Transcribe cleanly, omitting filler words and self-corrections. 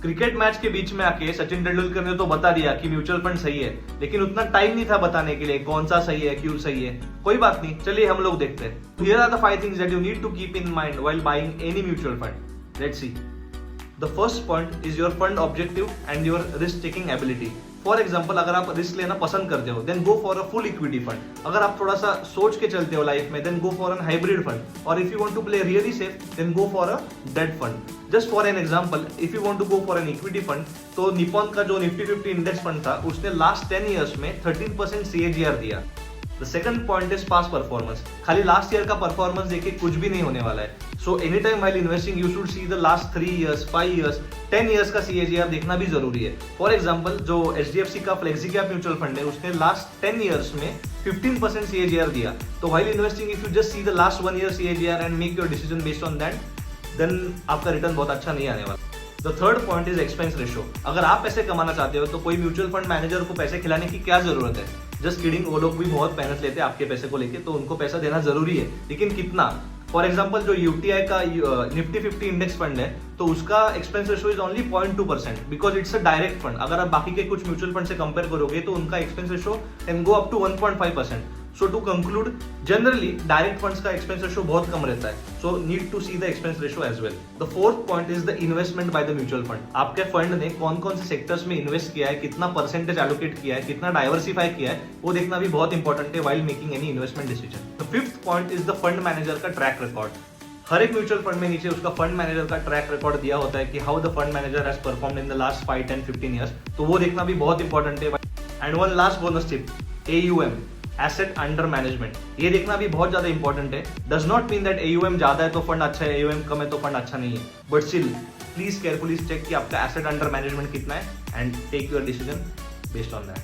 Cricket match के बीच में आके सचिन तेंदुलकर ने तो बता दिया कि म्यूचुअल फंड सही है, लेकिन उतना टाइम नहीं था बताने के लिए कौन सा सही है, क्यों सही है। कोई बात नहीं, चलिए हम लोग देखते हैं। Here are the 5 things that you need to keep in mind while buying any mutual fund. Let's see. The first point is your fund objective and your risk taking ability. For example, अगर आप risk लेना पसंद करते हो then go for a full equity fund. अगर आप थोड़ा सा सोच के चलते हो लाइफ में then go for an hybrid fund. और if you want to play really safe then go for a debt fund. Just for an example, if you want to go for an equity fund, तो Nippon का जो Nifty 50 index fund था उसने last 10 years में 13% CAGR दिया। The second point is past performance. खाली last year का performance देख के कुछ भी नहीं होने वाला है। So any time while investing you should see the last 3 years, 5 years, 10 years का CAGR देखना भी जरूरी है। फॉर एग्जाम्पल, जो HDFC का फ्लेक्सी कैप म्यूचुअल फंड है उसने लास्ट 10 ईयर्स में 15% CAGR दिया। तो while investing if you just see the last 1 year CAGR and make your decision based on that, then आपका रिटर्न बहुत अच्छा नहीं आने वाला। The third point is expense ratio. अगर आप पैसे कमाना चाहते हो तो कोई म्यूचुअल फंड मैनेजर को पैसे खिलाने की क्या जरूरत है। जस्ट किडिंग, वो लोग भी बहुत मेहनत लेते हैं आपके पैसे को लेके, तो उनको पैसा देना जरूरी है, लेकिन कितना। फॉर एग्जाम्पल, जो UTI का निफ्टी 50 इंडेक्स फंड है तो उसका expense ratio is only 0.2% because it's a direct fund. अगर आप बाकी के कुछ म्यूचुअल फंड से कंपेयर करोगे तो उनका expense ratio can go up to 1.5%। So to conclude, generally direct funds का एक्सपेंस रेशो बहुत कम रहता है। So need to see the expense ratio as well. The fourth point is the investment by the mutual fund. आपके fund ने कौन कौन से सेक्टर्स में इन्वेस्ट किया है, कितना परसेंटेज एलोकेट किया है, कितना डाइवर्सिफाई किया है, वो देखना भी बहुत इंपॉर्टेंट है while making any investment decision. The fifth point is the fund manager का ट्रैक रिकॉर्ड। हर एक म्यूचुअल फंड में नीचे उसका फंड मैनेजर का ट्रैक रिकॉर्ड दिया होता है कि how the fund manager has performed in the last 5, 10, 15 years, तो वो देखना भी बहुत इंपॉर्टेंट है। And one last bonus tip, AUM, asset under management, ये देखना भी बहुत ज्यादा इंपॉर्टेंट है। Does not mean that AUM ज्यादा है तो फंड अच्छा है, AUM कम है तो फंड अच्छा नहीं है, but still please carefully check कि आपका एसेट अंडर मैनेजमेंट कितना है and take your decision based on that.